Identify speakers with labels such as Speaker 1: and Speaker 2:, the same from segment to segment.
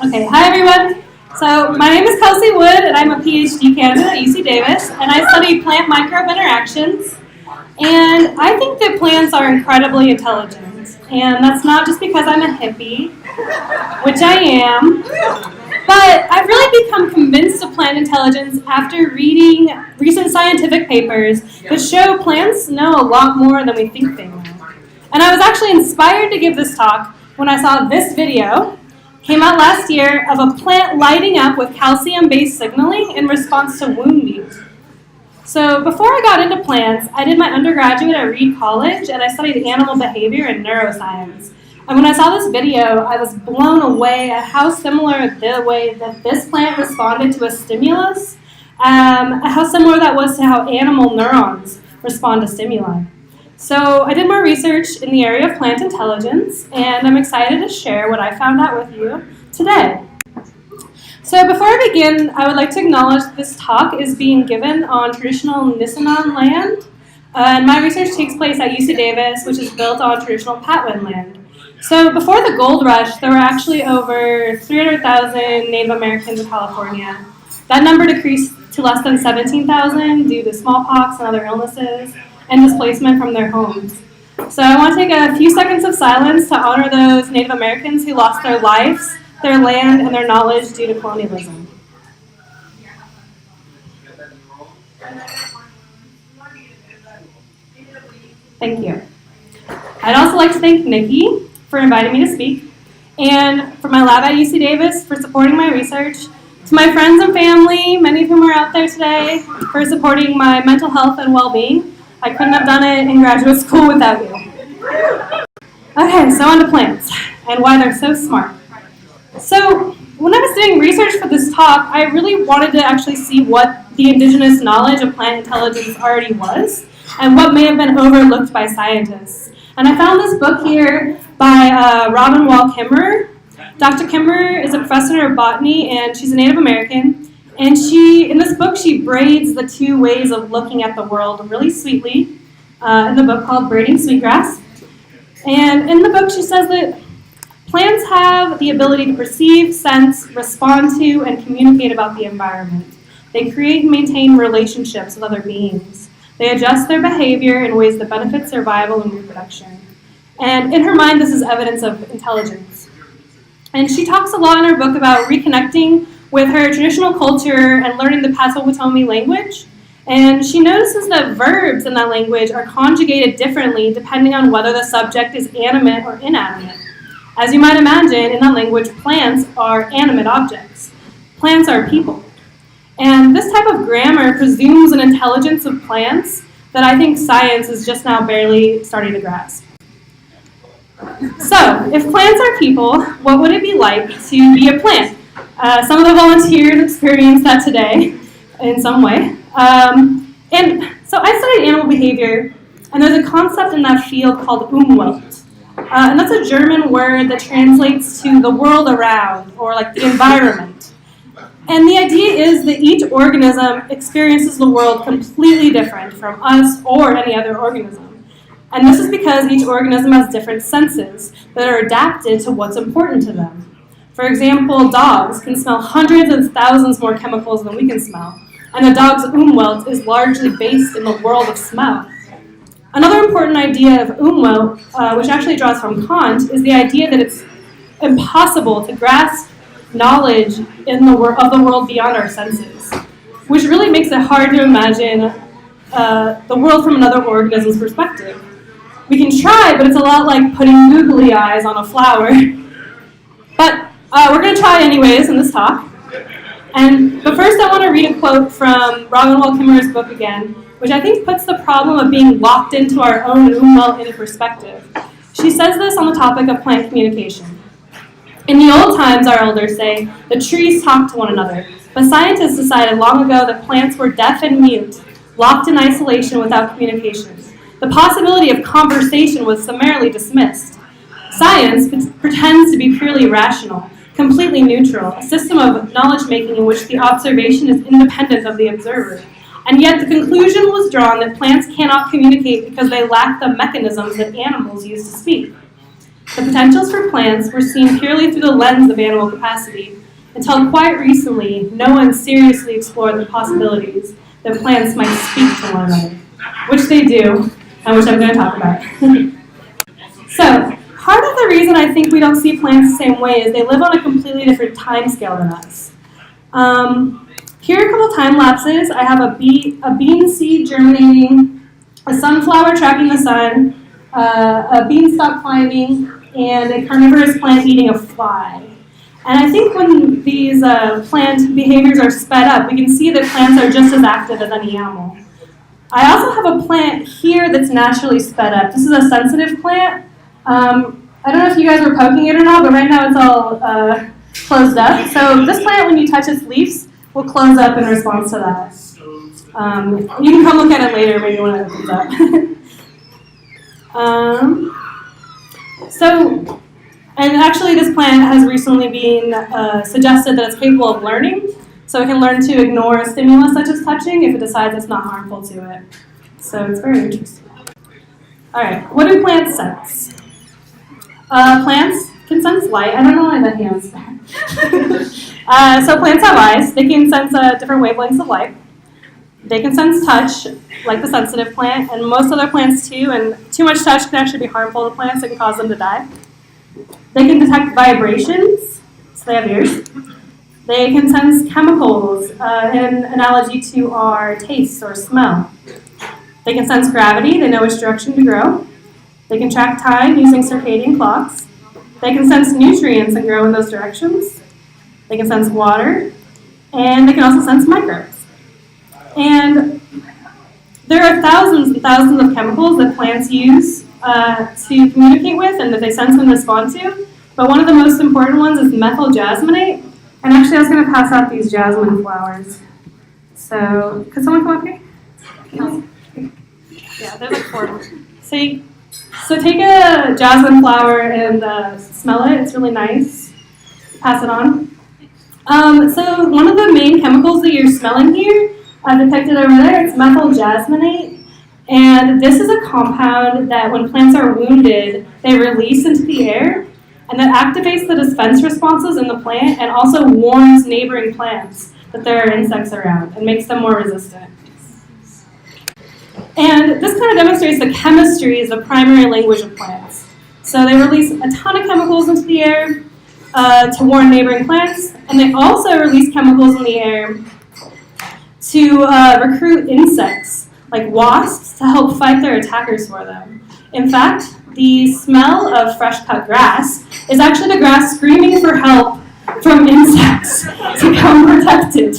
Speaker 1: Okay, hi everyone. So my name is Kelsey Wood, and I'm a PhD candidate at UC Davis, and I study plant microbe interactions. And I think that plants are incredibly intelligent, and that's not just because I'm a hippie, which I am, but I've really become convinced of plant intelligence after reading recent scientific papers that show plants know a lot more than we think they know. And I was actually inspired to give this talk when I saw this video. Came out last year of a plant lighting up with calcium-based signaling in response to wound mute. So before I got into plants, I did my undergraduate at Reed College, and I studied animal behavior and neuroscience. And when I saw this video, I was blown away at how similar the way that this plant responded to a stimulus, how similar that was to how animal neurons respond to stimuli. So I did more research in the area of plant intelligence, and I'm excited to share what I found out with you today. So before I begin, I would like to acknowledge that this talk is being given on traditional Nisenan land, and my research takes place at UC Davis, which is built on traditional Patwin land. So before the gold rush, there were actually over 300,000 Native Americans in California. That number decreased to less than 17,000 due to smallpox and other illnesses and displacement from their homes. So I want to take a few seconds of silence to honor those Native Americans who lost their lives, their land, and their knowledge due to colonialism. Thank you. I'd also like to thank Nikki for inviting me to speak, and for my lab at UC Davis for supporting my research, to my friends and family, many of whom are out there today, for supporting my mental health and well-being. I couldn't have done it in graduate school without you. Okay, so on to plants and why they're so smart. So when I was doing research for this talk, I really wanted to actually see what the indigenous knowledge of plant intelligence already was and what may have been overlooked by scientists. And I found this book here by Robin Wall Kimmerer. Dr. Kimmerer is a professor of botany, and she's a Native American. And in this book, she braids the two ways of looking at the world really sweetly in the book called Braiding Sweetgrass. And in the book, she says that plants have the ability to perceive, sense, respond to, and communicate about the environment. They create and maintain relationships with other beings. They adjust their behavior in ways that benefit survival and reproduction. And in her mind, this is evidence of intelligence. And she talks a lot in her book about reconnecting with her traditional culture and learning the Potawatomi language. And she notices that verbs in that language are conjugated differently depending on whether the subject is animate or inanimate. As you might imagine, in that language, plants are animate objects. Plants are people. And this type of grammar presumes an intelligence of plants that I think science is just now barely starting to grasp. So, if plants are people, what would it be like to be a plant? Some of the volunteers experienced that today in some way. And so I studied animal behavior, and there's a concept in that field called Umwelt. And that's a German word that translates to the world around, or like the environment. And the idea is that each organism experiences the world completely different from us or any other organism. And this is because each organism has different senses that are adapted to what's important to them. For example, dogs can smell hundreds of thousands more chemicals than we can smell, and the dog's Umwelt is largely based in the world of smell. Another important idea of Umwelt, which actually draws from Kant, is the idea that it's impossible to grasp knowledge of the world beyond our senses, which really makes it hard to imagine the world from another organism's perspective. We can try, but it's a lot like putting googly eyes on a flower. But we're going to try anyways in this talk. But first I want to read a quote from Robin Wall Kimmerer's book again, which I think puts the problem of being locked into our own Umwelt into perspective. She says this on the topic of plant communication. In the old times, our elders say, the trees talked to one another, but scientists decided long ago that plants were deaf and mute, locked in isolation without communication. The possibility of conversation was summarily dismissed. Science pretends to be purely rational, completely neutral, a system of knowledge-making in which the observation is independent of the observer. And yet the conclusion was drawn that plants cannot communicate because they lack the mechanisms that animals use to speak. The potentials for plants were seen purely through the lens of animal capacity, until quite recently, no one seriously explored the possibilities that plants might speak to one another, which they do, and which I'm going to talk about. So, part of the reason I think we don't see plants the same way is they live on a completely different time scale than us. Here are a couple time lapses. I have a bean seed germinating, a sunflower tracking the sun, a beanstalk climbing, and a carnivorous plant eating a fly. And I think when these plant behaviors are sped up, we can see that plants are just as active as any animal. I also have a plant here that's naturally sped up. This is a sensitive plant. I don't know if you guys were poking it or not, but right now it's all closed up. So this plant, when you touch its leaves, will close up in response to that. You can come look at it later maybe when it opens up. And actually this plant has recently been suggested that it's capable of learning, so it can learn to ignore a stimulus such as touching if it decides it's not harmful to it. So it's very interesting. All right, what do plants sense? Plants can sense light. I don't know why that hand's back. So plants have eyes. They can sense different wavelengths of light. They can sense touch, like the sensitive plant, and most other plants too, and too much touch can actually be harmful to plants. It can cause them to die. They can detect vibrations, so they have ears. They can sense chemicals, in analogy to our taste or smell. They can sense gravity. They know which direction to grow. They can track time using circadian clocks. They can sense nutrients and grow in those directions. They can sense water, and they can also sense microbes. And there are thousands and thousands of chemicals that plants use to communicate with and that they sense and respond to. But one of the most important ones is methyl jasmonate. And actually, I was going to pass out these jasmine flowers. So, could someone come up here? Yeah, there's like 4 of them. So take a jasmine flower and smell it. It's really nice. Pass it on. So one of the main chemicals that you're smelling here, depicted over there, it's methyl jasmonate. And this is a compound that when plants are wounded, they release into the air. And that activates the defense responses in the plant and also warns neighboring plants that there are insects around and makes them more resistant. And this kind of demonstrates the chemistry is the primary language of plants. So they release a ton of chemicals into the air to warn neighboring plants, and they also release chemicals in the air to recruit insects like wasps to help fight their attackers for them. In fact, the smell of fresh cut grass is actually the grass screaming for help from insects to come protected.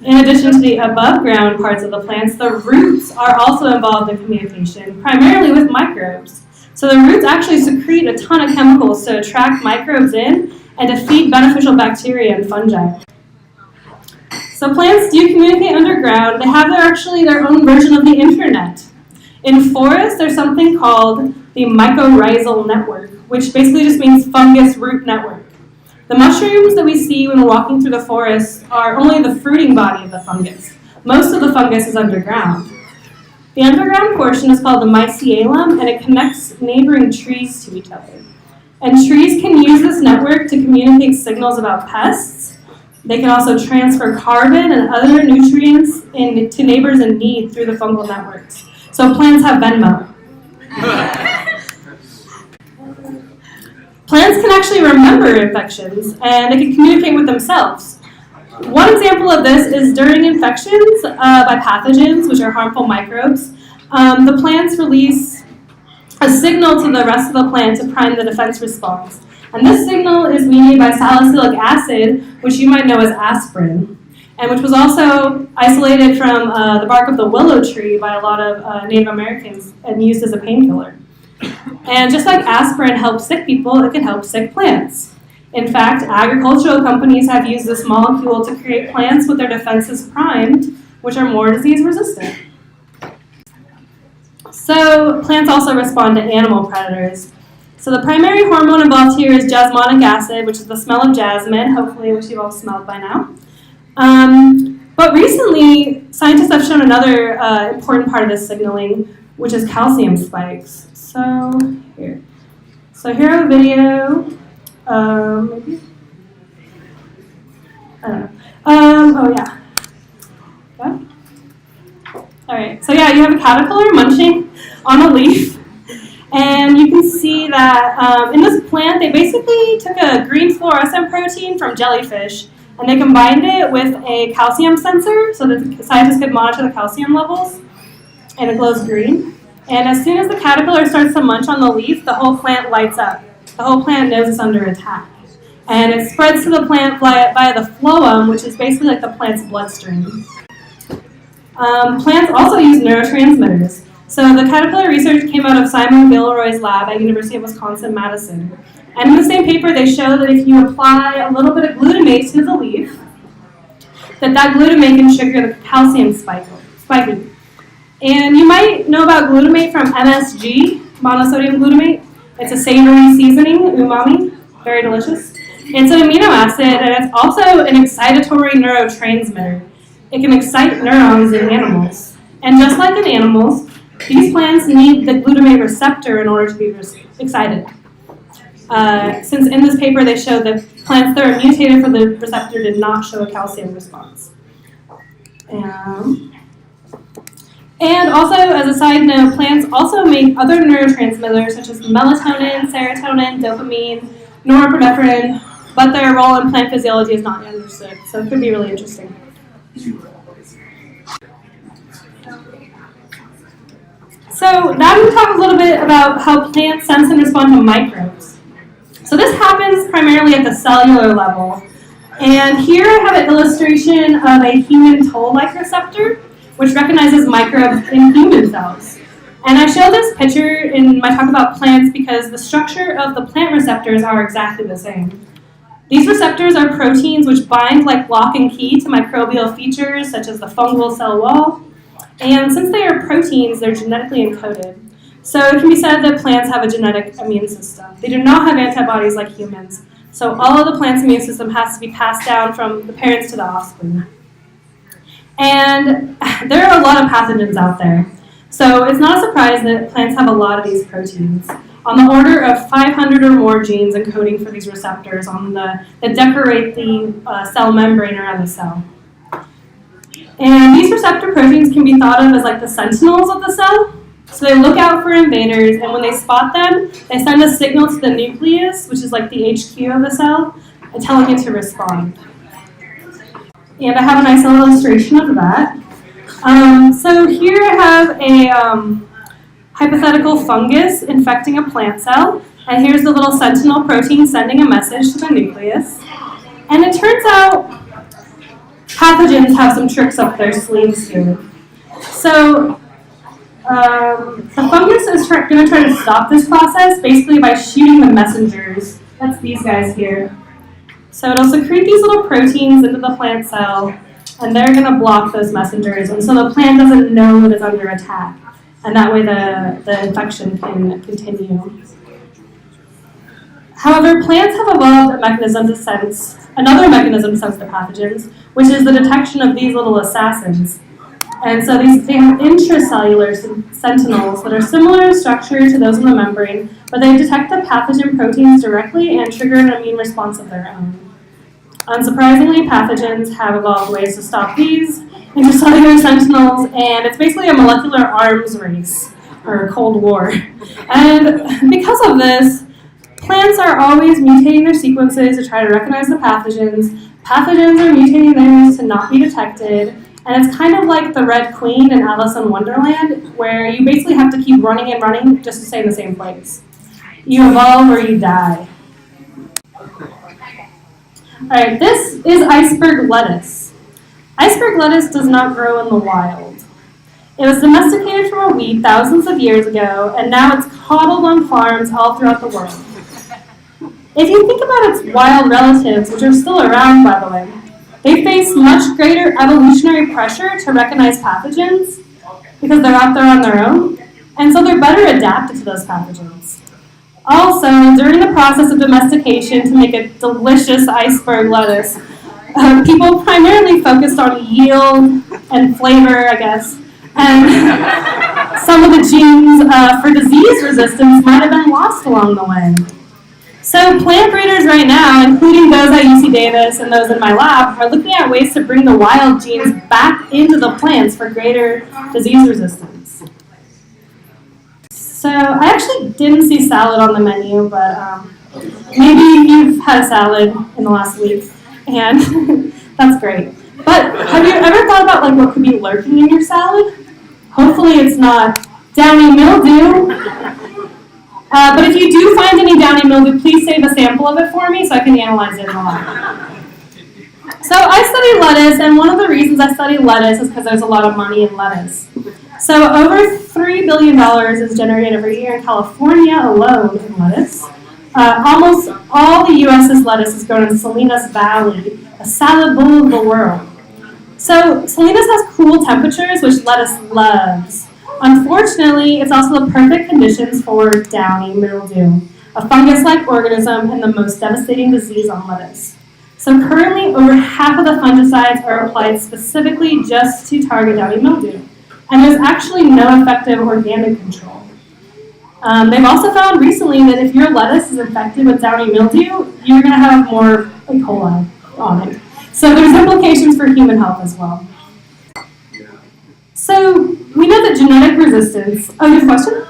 Speaker 1: In addition to the above ground parts of the plants, the roots are also involved in communication, primarily with microbes. So the roots actually secrete a ton of chemicals to attract microbes in and to feed beneficial bacteria and fungi. So plants do communicate underground. They have their own version of the internet. In forests, there's something called the mycorrhizal network, which basically just means fungus root network. The mushrooms that we see when we're walking through the forest are only the fruiting body of the fungus. Most of the fungus is underground. The underground portion is called the mycelium, and it connects neighboring trees to each other. And trees can use this network to communicate signals about pests. They can also transfer carbon and other nutrients to neighbors in need through the fungal networks. So plants have Venmo. Plants can actually remember infections, and they can communicate with themselves. One example of this is during infections by pathogens, which are harmful microbes. The plants release a signal to the rest of the plant to prime the defense response. And this signal is mediated by salicylic acid, which you might know as aspirin, and which was also isolated from the bark of the willow tree by a lot of Native Americans and used as a painkiller. And just like aspirin helps sick people, it can help sick plants. In fact, agricultural companies have used this molecule to create plants with their defenses primed, which are more disease resistant. So plants also respond to animal predators. So the primary hormone involved here is jasmonic acid, which is the smell of jasmine, hopefully, which you've all smelled by now. But recently, scientists have shown another important part of this signaling, which is calcium spikes. So here. So here I have a video. Maybe. I don't know. Oh yeah. Okay. All right. So yeah, you have a caterpillar munching on a leaf, and you can see that in this plant they basically took a green fluorescent protein from jellyfish, and they combined it with a calcium sensor so that the scientists could monitor the calcium levels, and it glows green. And as soon as the caterpillar starts to munch on the leaf, the whole plant lights up. The whole plant knows it's under attack. And it spreads to the plant via the phloem, which is basically like the plant's bloodstream. Plants also use neurotransmitters. So the caterpillar research came out of Simon Gilroy's lab at University of Wisconsin-Madison. And in the same paper, they show that if you apply a little bit of glutamate to the leaf, that glutamate can trigger the calcium spiking. And you might know about glutamate from MSG, monosodium glutamate. It's a savory seasoning, umami, very delicious. It's an amino acid, and it's also an excitatory neurotransmitter. It can excite neurons in animals. And just like in animals, these plants need the glutamate receptor in order to be excited. Since in this paper they showed that plants that are mutated for the receptor did not show a calcium response. And also, as a side note, plants also make other neurotransmitters such as melatonin, serotonin, dopamine, norepinephrine, but their role in plant physiology is not yet understood, so it could be really interesting. So now I'm going to talk a little bit about how plants sense and respond to microbes. So this happens primarily at the cellular level. And here I have an illustration of a human toll-like receptor, which recognizes microbes in human cells. And I show this picture in my talk about plants because the structure of the plant receptors are exactly the same. These receptors are proteins which bind like lock and key to microbial features such as the fungal cell wall. And since they are proteins, they're genetically encoded. So it can be said that plants have a genetic immune system. They do not have antibodies like humans. So all of the plant's immune system has to be passed down from the parents to the offspring. And there are a lot of pathogens out there. So it's not a surprise that plants have a lot of these proteins, on the order of 500 or more genes encoding for these receptors that decorate the cell membrane around the cell. And these receptor proteins can be thought of as like the sentinels of the cell. So they look out for invaders, and when they spot them, they send a signal to the nucleus, which is like the HQ of the cell, and telling it to respond. And I have a nice little illustration of that. So here I have a hypothetical fungus infecting a plant cell, and here's the little sentinel protein sending a message to the nucleus. And it turns out pathogens have some tricks up their sleeves here. So the fungus is going to try to stop this process basically by shooting the messengers. That's these guys here. So it'll secrete these little proteins into the plant cell, and they're going to block those messengers, and so the plant doesn't know that it's under attack, and that way the infection can continue. However, plants have evolved another mechanism to sense the pathogens, which is the detection of these little assassins. And so they have intracellular sentinels that are similar in structure to those in the membrane, but they detect the pathogen proteins directly and trigger an immune response of their own. Unsurprisingly, pathogens have evolved ways to stop these intracellular sentinels, and it's basically a molecular arms race, or a Cold War. And because of this, plants are always mutating their sequences to try to recognize the pathogens. Pathogens are mutating theirs to not be detected. And it's kind of like the Red Queen in Alice in Wonderland, where you basically have to keep running and running just to stay in the same place. You evolve or you die. Alright, this is iceberg lettuce. Iceberg lettuce does not grow in the wild. It was domesticated from a weed thousands of years ago, and now it's coddled on farms all throughout the world. If you think about its wild relatives, which are still around, by the way, they face much greater evolutionary pressure to recognize pathogens because they're out there on their own, and so they're better adapted to those pathogens. Also, during the process of domestication to make a delicious iceberg lettuce, people primarily focused on yield and flavor, I guess, and some of the genes for disease resistance might have been lost along the way. So plant breeders right now, including those at UC Davis and those in my lab, are looking at ways to bring the wild genes back into the plants for greater disease resistance. So I actually didn't see salad on the menu, but maybe you've had a salad in the last week, and that's great. But have you ever thought about like what could be lurking in your salad? Hopefully it's not downy mildew. But if you do find any downy mildew, please save a sample of it for me so I can analyze it in the lab. So I study lettuce, and one of the reasons I study lettuce is because there's a lot of money in lettuce. So over $3 billion is generated every year in California alone in lettuce. Almost all the U.S.'s lettuce is grown in Salinas Valley, a salad bowl of the world. So Salinas has cool temperatures, which lettuce loves. Unfortunately, it's also the perfect conditions for downy mildew, a fungus-like organism and the most devastating disease on lettuce. So currently, over half of the fungicides are applied specifically just to target downy mildew, and there's actually no effective organic control. They've also found recently that if your lettuce is infected with downy mildew, you're going to have more E. coli on it. So there's implications for human health as well. So we know that genetic resistance. Oh, you have a question?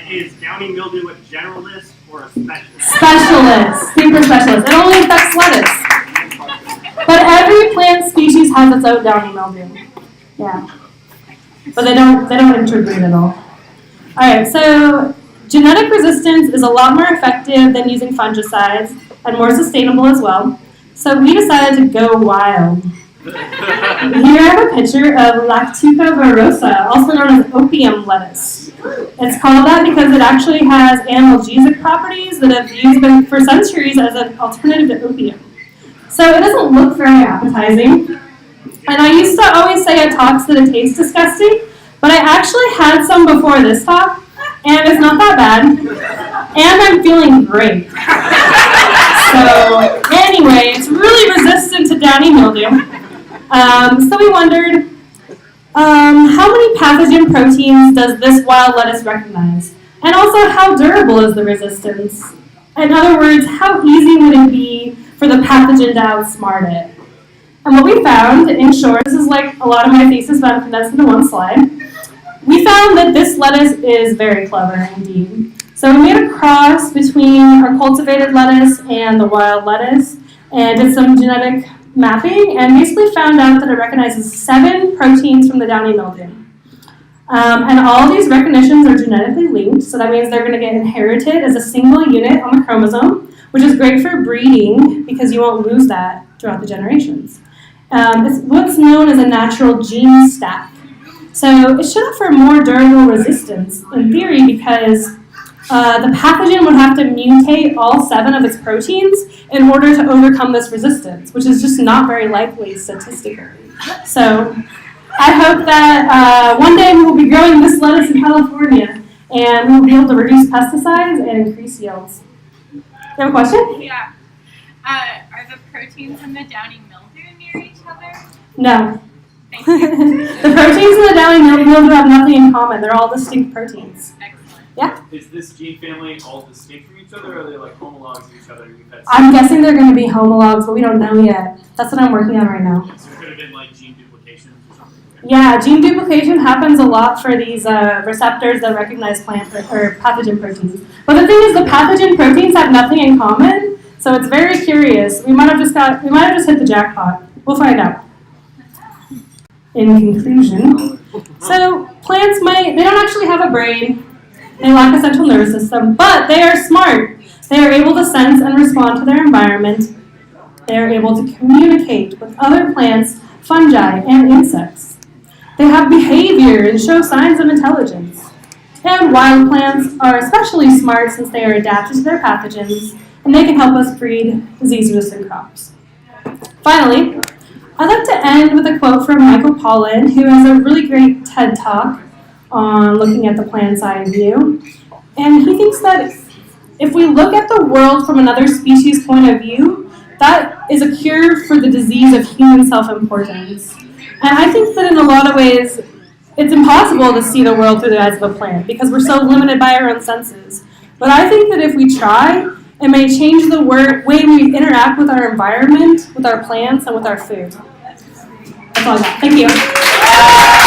Speaker 2: Is downy mildew a generalist or a specialist?
Speaker 1: Specialist, super specialist. It only affects lettuce. But every plant species has its own downy mildew. Yeah. But they don't interbreed at all. Alright, so genetic resistance is a lot more effective than using fungicides and more sustainable as well. So we decided to go wild. Here I have a picture of Lactuca virosa, also known as opium lettuce. It's called that because it actually has analgesic properties that have used for centuries as an alternative to opium. So it doesn't look very appetizing. And I used to always say at talks that it tastes disgusting, but I actually had some before this talk, and it's not that bad. And I'm feeling great. So anyway, it's really resistant to downy mildew. So we wondered, how many pathogen proteins does this wild lettuce recognize? And also, how durable is the resistance? In other words, how easy would it be for the pathogen to outsmart it? And what we found, in short, this is like a lot of my thesis, but I'm condensed into one slide. We found that this lettuce is very clever indeed. So we made a cross between our cultivated lettuce and the wild lettuce, and did some genetic mapping, and basically found out that it recognizes 7 proteins from the downy mildew. And all these recognitions are genetically linked, so that means they're going to get inherited as a single unit on the chromosome, which is great for breeding because you won't lose that throughout the generations. It's what's known as a natural gene stack. So it should offer more durable resistance in theory because the pathogen would have to mutate all 7 of its proteins in order to overcome this resistance, which is just not very likely statistically. So I hope that one day we will be growing this lettuce in California and we will be able to reduce pesticides and increase yields. You have a question?
Speaker 3: Yeah. Are the proteins in the downy mildew near each other?
Speaker 1: No.
Speaker 3: Thank you.
Speaker 1: The proteins in the downy mildew have nothing in common. They're all distinct proteins.
Speaker 3: Excellent.
Speaker 1: Yeah?
Speaker 2: Is this gene family all distinct from each other, or are they like homologs of each other?
Speaker 1: I'm guessing they're going to be homologs, but we don't know yet. That's what I'm working on right now.
Speaker 2: So it could have been like gene duplication or something?
Speaker 1: Yeah, gene duplication happens a lot for these receptors that recognize plant or pathogen proteins. But the thing is, the pathogen proteins have nothing in common, so it's very curious. We might have just hit the jackpot. We'll find out. In conclusion, so plants they don't actually have a brain. They lack a central nervous system, but they are smart. They are able to sense and respond to their environment. They are able to communicate with other plants, fungi, and insects. They have behavior and show signs of intelligence. And wild plants are especially smart since they are adapted to their pathogens, and they can help us breed disease-resistant crops. Finally, I'd like to end with a quote from Michael Pollan, who has a really great TED Talk on looking at the plant's eye view. And he thinks that if we look at the world from another species' point of view, that is a cure for the disease of human self-importance. And I think that in a lot of ways, it's impossible to see the world through the eyes of a plant because we're so limited by our own senses. But I think that if we try, it may change the way we interact with our environment, with our plants, and with our food. That's all I got. Thank you.